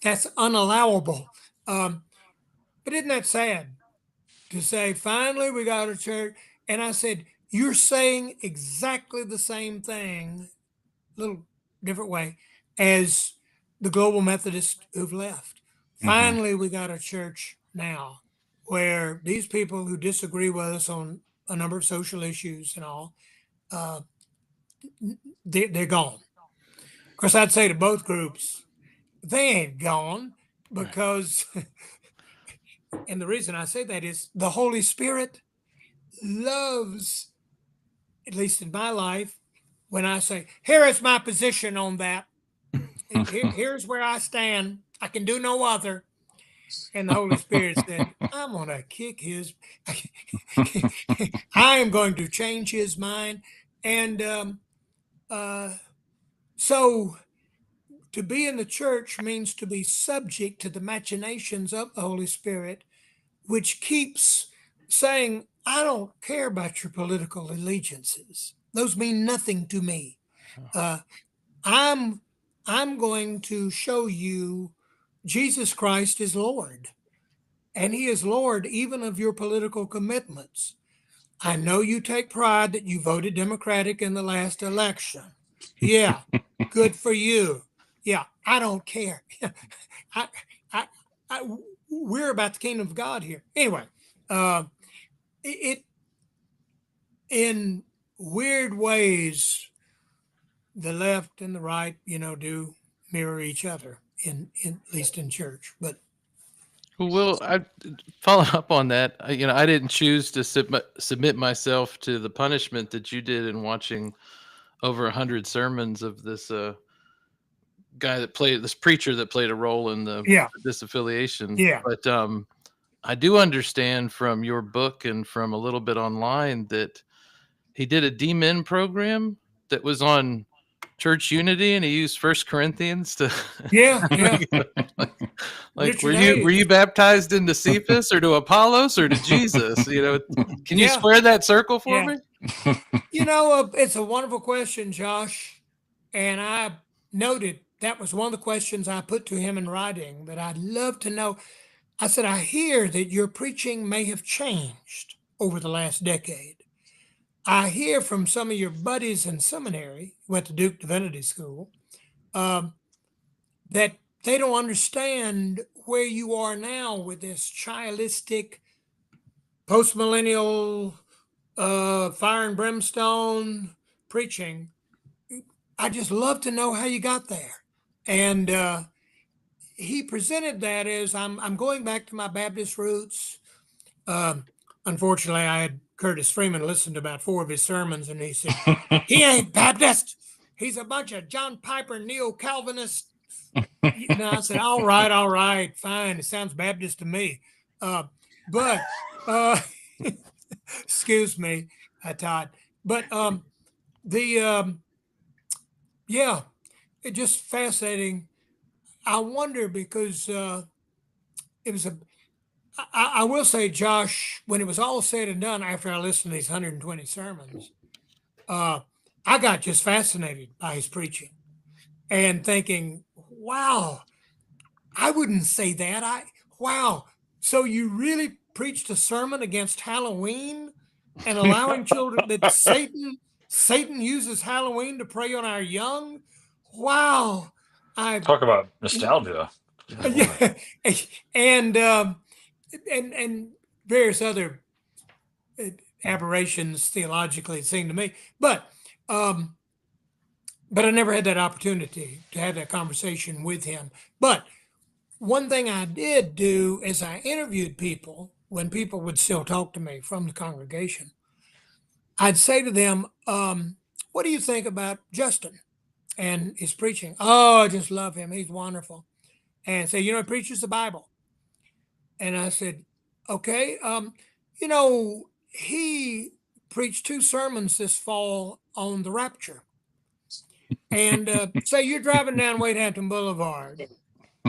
That's unallowable. But isn't that sad to say, finally, we got a church? And I said, you're saying exactly the same thing, a little different way, as the Global Methodists who've left. Finally, we got a church now where these people who disagree with us on a number of social issues and all, they're gone. Of course, I'd say to both groups, they ain't gone because, and the reason I say that is the Holy Spirit loves, at least in my life, when I say, here is my position on that. Here's where I stand. I can do no other. And the Holy Spirit said, I'm going to kick his, I am going to change his mind. And so to be in the church means to be subject to the machinations of the Holy Spirit, which keeps saying, I don't care about your political allegiances. Those mean nothing to me. I'm going to show you Jesus Christ is Lord, and he is Lord even of your political commitments. I know you take pride that you voted Democratic in the last election. Yeah, good for you. Yeah, I don't care. We're about the kingdom of God here. Anyway, it in weird ways, the left and the right, do mirror each other in at least in church. But Well, I follow up on that. I didn't choose to submit myself to the punishment that you did in watching over 100 sermons of this this preacher that played a role in the disaffiliation. Yeah. But I do understand from your book and from a little bit online that he did a D-Min program that was on church unity, and he used 1 Corinthians to like were you baptized into Cephas or to Apollos or to Jesus? Can you square that circle for me? It's a wonderful question, Josh, and I noted that was one of the questions I put to him in writing that I'd love to know. I said, I hear that your preaching may have changed over the last decade. I hear from some of your buddies in seminary, went to Duke Divinity School, that they don't understand where you are now with this childistic, post-millennial, fire and brimstone preaching. I just love to know how you got there. And he presented that as I'm going back to my Baptist roots. Unfortunately, I had Curtis Freeman listened to about 4 of his sermons, and he said, he ain't Baptist. He's a bunch of John Piper neo-Calvinist. I said, all right, fine. It sounds Baptist to me. But excuse me, Todd. But it's just fascinating. I wonder because it was I will say, Josh, when it was all said and done, after I listened to these 120 sermons, I got just fascinated by his preaching and thinking, wow, I wouldn't say that. Wow. So you really preached a sermon against Halloween and allowing children that Satan uses Halloween to prey on our young? Wow. Talk about nostalgia. Yeah. And various other aberrations theologically, it seemed to me. But I never had that opportunity to have that conversation with him. But one thing I did do is I interviewed people when people would still talk to me from the congregation. I'd say to them, what do you think about Justin and his preaching? Oh, I just love him. He's wonderful. And say, he preaches the Bible. And I said, okay, he preached 2 sermons this fall on the rapture. And say you're driving down Wade Hampton Boulevard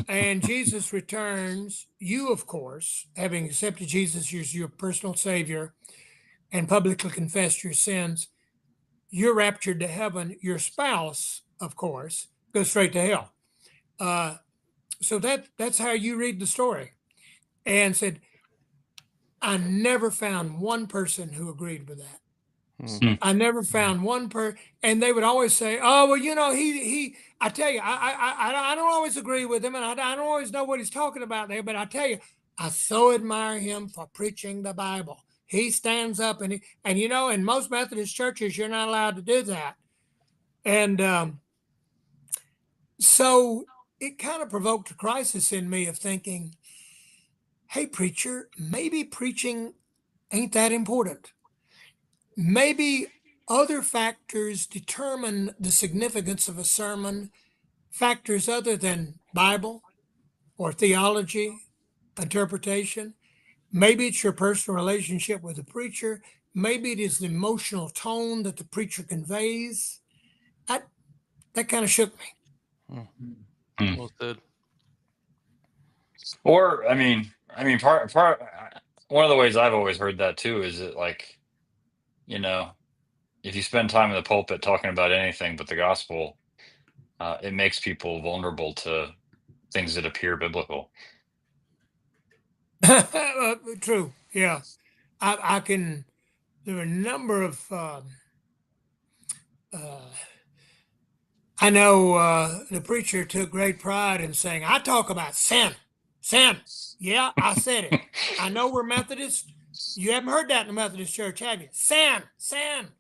and Jesus returns. You, of course, having accepted Jesus as your personal savior and publicly confessed your sins, you're raptured to heaven. Your spouse, of course, goes straight to hell. So that's how you read the story. And said, I never found one person who agreed with that. I never found one and they would always say, "Oh, well, you know, he." I tell you, I don't always agree with him, and I don't always know what he's talking about there. But I tell you, I so admire him for preaching the Bible. He stands up and you know, in most Methodist churches, you're not allowed to do that, and so it kind of provoked a crisis in me of thinking, "Hey, preacher, maybe preaching ain't that important. Maybe other factors determine the significance of a sermon, factors other than Bible or theology, interpretation. Maybe it's your personal relationship with the preacher. Maybe it is the emotional tone that the preacher conveys." That kind of shook me. Well said. Or I mean, one of the ways I've always heard that too is that, like, you know, if you spend time in the pulpit talking about anything but the gospel, it makes people vulnerable to things that appear biblical. True. Yeah. I can, there are a number of, I know the preacher took great pride in saying, "I talk about sin. Sin. Yeah, I said it. I know we're Methodist. You haven't heard that in the Methodist church, have you? Sin. Sin."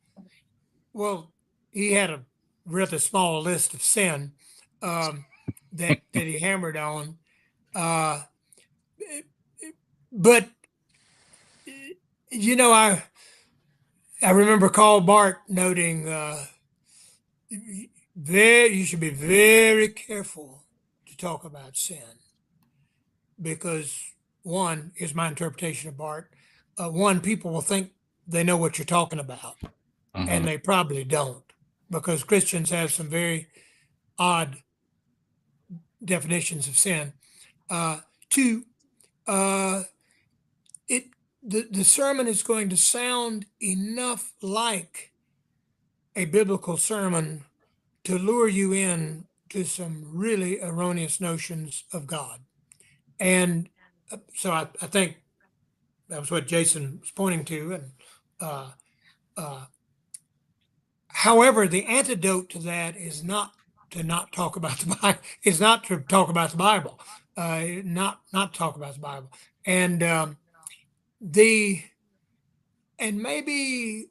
Well, he had a rather small list of sin that he hammered on. But, you know, I remember Karl Barth noting you should be very careful to talk about sin because, one, is my interpretation of Barth. One, people will think they know what you're talking about, and they probably don't, because Christians have some very odd definitions of sin. Two, the sermon is going to sound enough like a biblical sermon to lure you in to some really erroneous notions of God. And so I think that was what Jason was pointing to. And however, the antidote to that is not to not talk about the Bible. Is not to talk about the Bible. Not talk about the Bible. And and maybe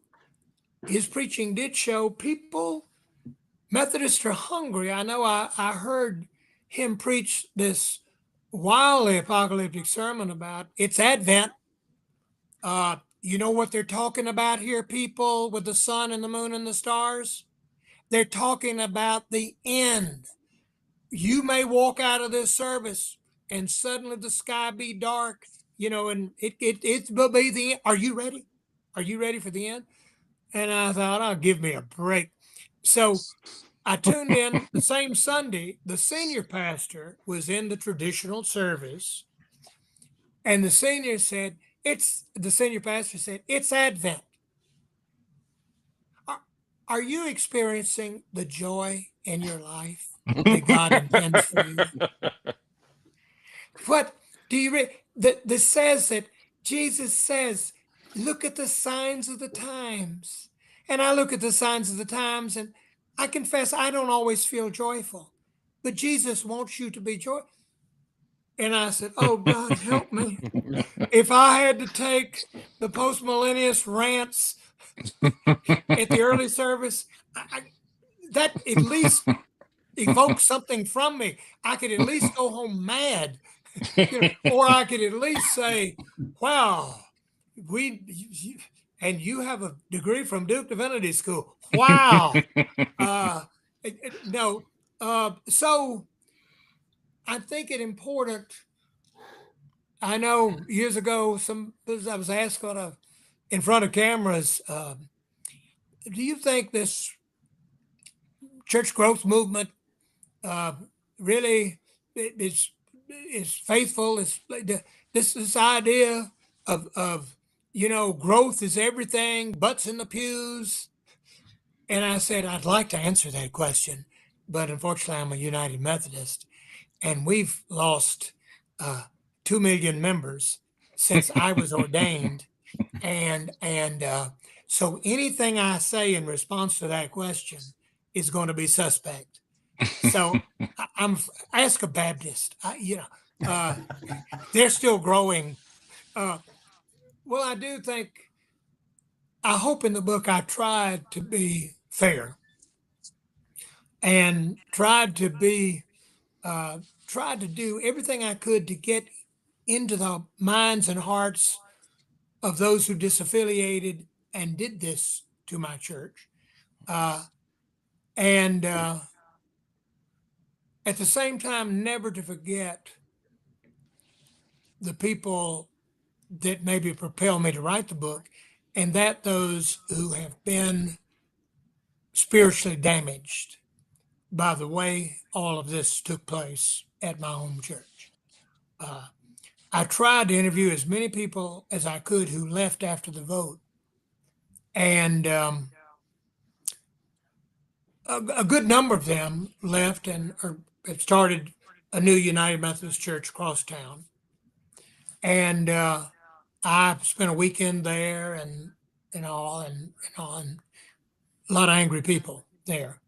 his preaching did show people, Methodists are hungry. I know I heard him preach this wildly apocalyptic sermon about it's Advent. You know what they're talking about here, people, with the sun and the moon and the stars? They're talking about the end. You may walk out of this service and suddenly the sky be dark, you know, and it will be the end. Are you ready? Are you ready for the end? And I thought, "Oh, give me a break." So I tuned in the same Sunday. The senior pastor was in the traditional service, and the senior pastor said, "It's Advent. Are you experiencing the joy in your life that God intends for you?" What do you read? That says that Jesus says, "Look at the signs of the times." And I look at the signs of the times, and I confess I don't always feel joyful, but Jesus wants you to be joyful. And I said, "Oh, God, help me. If I had to take the post-millennialist rants at the early service, that at least evokes something from me. I could at least go home mad, or I could at least say, wow, and you have a degree from Duke Divinity School. Wow." No. So I think it important. I know years ago, I was asked in front of cameras, do you think this church growth movement really is faithful? Is this idea of growth is everything, butts in the pews? And I said, I'd like to answer that question, but unfortunately I'm a United Methodist, and we've lost 2 million members since I was ordained. And So anything I say in response to that question is going to be suspect. So ask a Baptist. They're still growing. Well, I do think, I hope in the book I tried to be fair and tried to do everything I could to get into the minds and hearts of those who disaffiliated and did this to my church. And at the same time, never to forget the people that maybe propelled me to write the book, and that those who have been spiritually damaged by the way all of this took place at my home church. I tried to interview as many people as I could who left after the vote. And a good number of them left and have started a new United Methodist Church across town. And I spent a weekend there and a lot of angry people there.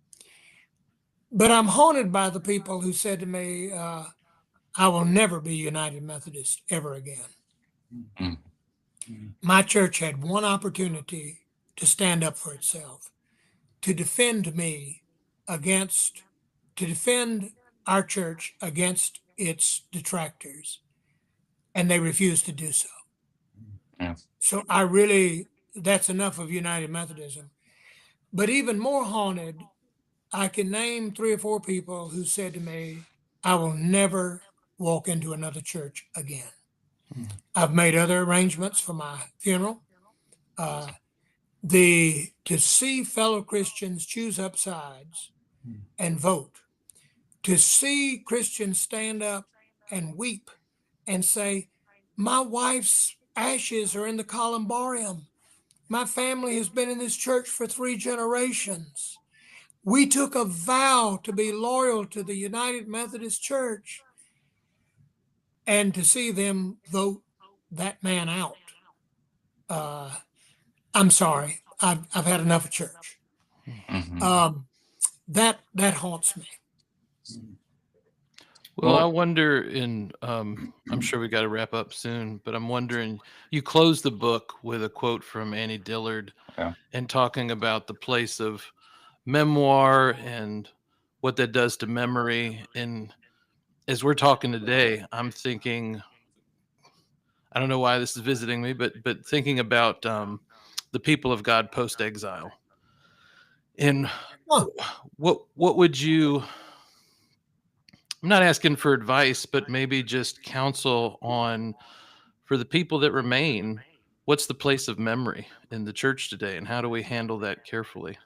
But I'm haunted by the people who said to me, I will never be United Methodist ever again. Mm-hmm. My church had one opportunity to stand up for itself, to defend our church against its detractors, and they refused to do so. Yeah. So that's enough of United Methodism. But even more haunted, I can name 3 or 4 people who said to me, I will never walk into another church again. I've made other arrangements for my funeral. To see fellow Christians choose up sides and vote, to see Christians stand up and weep and say, my wife's ashes are in the columbarium. My family has been in this church for 3 generations. We took a vow to be loyal to the United Methodist Church, and to see them vote that man out. I'm sorry. I've had enough of church. Mm-hmm. That haunts me. Well, I wonder I'm sure we got to wrap up soon, but I'm wondering, you close the book with a quote from Annie Dillard and talking about the place of memoir and what that does to memory. And as we're talking today, I'm thinking, I don't know why this is visiting me, but thinking about the people of God post-exile. And what would you, I'm not asking for advice, but maybe just counsel on, for the people that remain, what's the place of memory in the church today, and how do we handle that carefully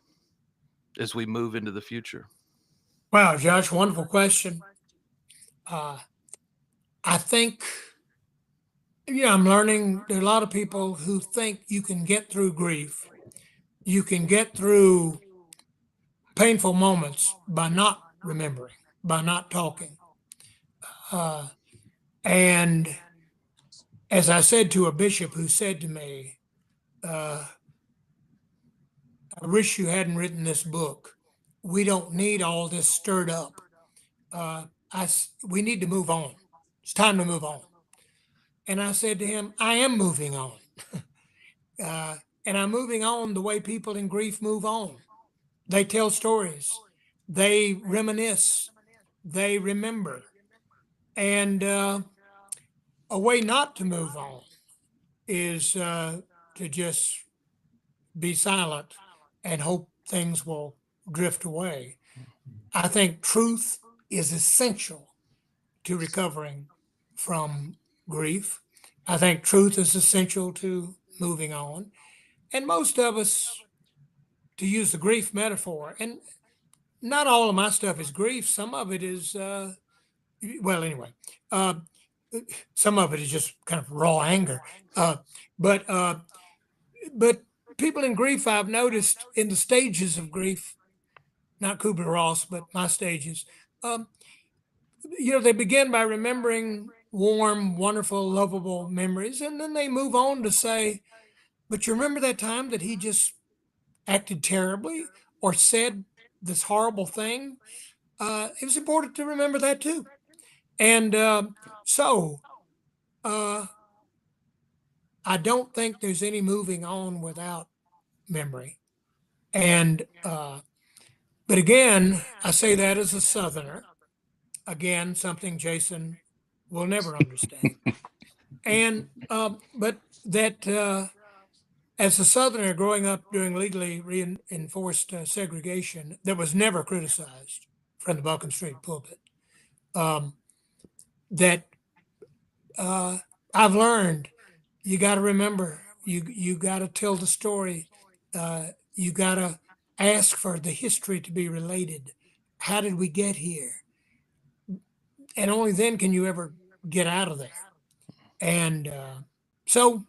as we move into the future? Wow, Josh, wonderful question. I think, I'm learning there are a lot of people who think you can get through grief. You can get through painful moments by not remembering, by not talking. And as I said to a bishop who said to me, I wish you hadn't written this book. We don't need all this stirred up. We need to move on. It's time to move on. And I said to him, I am moving on. And I'm moving on the way people in grief move on. They tell stories. They reminisce. They remember. And a way not to move on is to just be silent and hope things will drift away. I think truth is essential to recovering from grief. I think truth is essential to moving on. And most of us, to use the grief metaphor, and not all of my stuff is grief. Some of it is, some of it is just kind of raw anger. But people in grief, I've noticed in the stages of grief, not Kubler-Ross, but my stages, they begin by remembering warm, wonderful, lovable memories, and then they move on to say, but you remember that time that he just acted terribly or said this horrible thing? It was important to remember that too. And so I don't think there's any moving on without memory. And but again, I say that as a Southerner. Again, something Jason will never understand. And but that as a Southerner growing up during legally reinforced segregation that was never criticized from the Buckham Street pulpit, that I've learned you got to remember, you got to tell the story, you got to ask for the history to be related. How did we get here? And only then can you ever get out of there. And so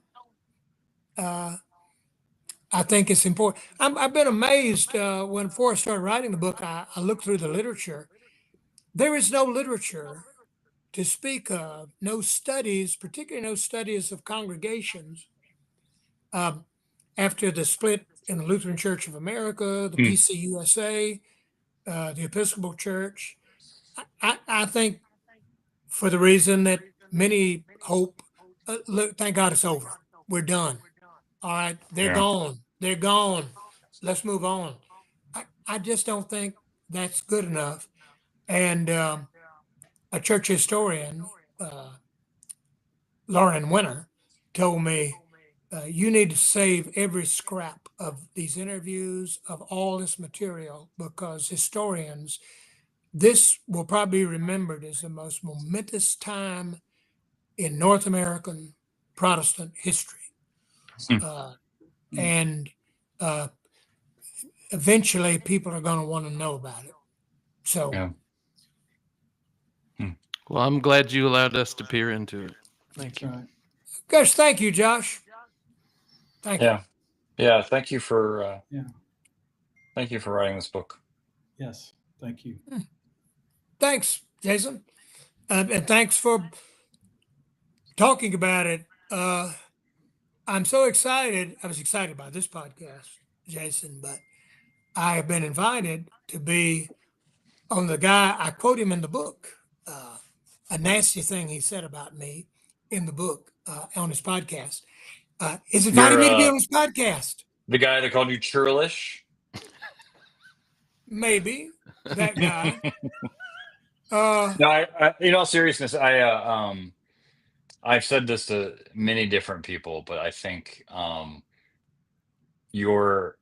I think it's important. I've been amazed before I started writing the book, I looked through the literature. There is no literature to speak of, no studies, particularly no studies of congregations after the split in the Lutheran Church of America, the PCUSA, the Episcopal Church. I think for the reason that many hope, look, thank God it's over. We're done. All right, they're gone. They're gone. Let's move on. I just don't think that's good enough. And a church historian, Lauren Winter, told me, you need to save every scrap of these interviews, of all this material, because historians, this will probably be remembered as the most momentous time in North American Protestant history. And eventually people are going to want to know about it. So, Well, I'm glad you allowed us to peer into it. Thank you. Right. gosh, thank you, Josh. Thank you. Yeah. Thank you for Yeah. thank you for writing this book. Yes. Thank you. Thanks, Jason. And thanks for talking about it. I'm so excited. I was excited about this podcast, Jason, but I have been invited to be on the guy, I quote him in the book, a nasty thing he said about me in the book on his podcast. He's invited me to be on his podcast. The guy that called you churlish? Maybe that guy. No, I in all seriousness, I've said this to many different people, but I think your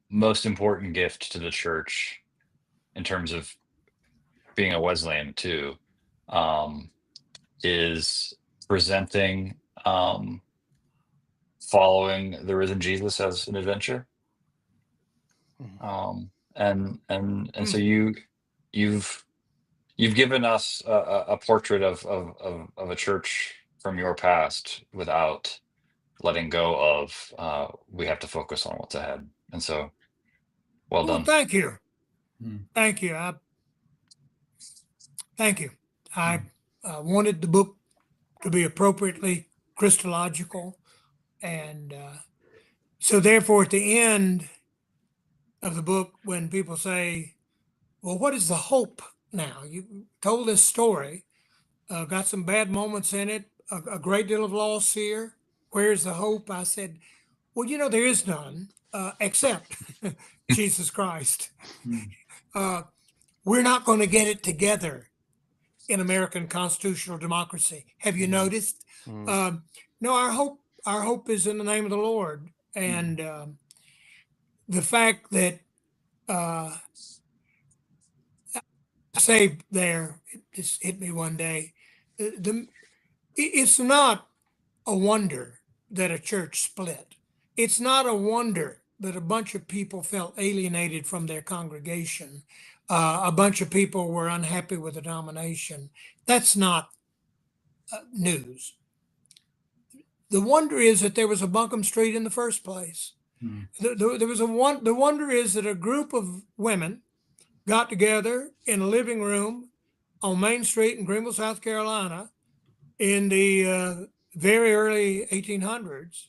most important gift to the church in terms of being a Wesleyan too is presenting following the risen Jesus as an adventure. And so you've given us a portrait of a church from your past without letting go of we have to focus on what's ahead. And so well done. Thank you. Thank you. Thank you. I wanted the book to be appropriately Christological. And so therefore, at the end of the book, when people say, well, what is the hope now? You told this story, got some bad moments in it, a great deal of loss here. Where's the hope? I said, well, there is none except Jesus Christ. We're not going to get it together in American constitutional democracy. Have you noticed? No, our hope is in the name of the Lord. And the fact that I say there, it just hit me one day. It's not a wonder that a church split. It's not a wonder that a bunch of people felt alienated from their congregation. A bunch of people were unhappy with the denomination. That's not news. The wonder is that there was a Buncombe Street in the first place. There was the wonder is that a group of women got together in a living room on Main Street in Greenville, South Carolina, in the very early 1800s,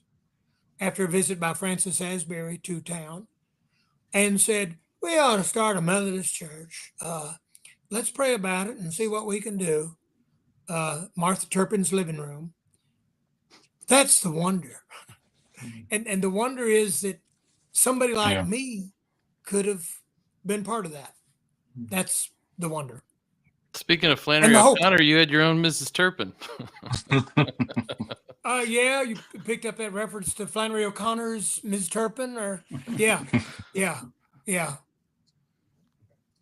after a visit by Francis Asbury to town, and said, we ought to start a Methodist church. Let's pray about it and see what we can do. Martha Turpin's living room. That's the wonder. And the wonder is that somebody like Yeah. me could have been part of that. That's the wonder. Speaking of Flannery the hope. O'Connor, you had your own Mrs. Turpin. Yeah, you picked up that reference to Flannery O'Connor's Ms. Turpin, or yeah.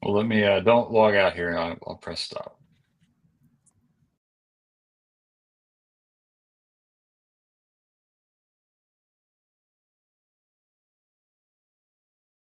Well, let me don't log out here. I'll press stop.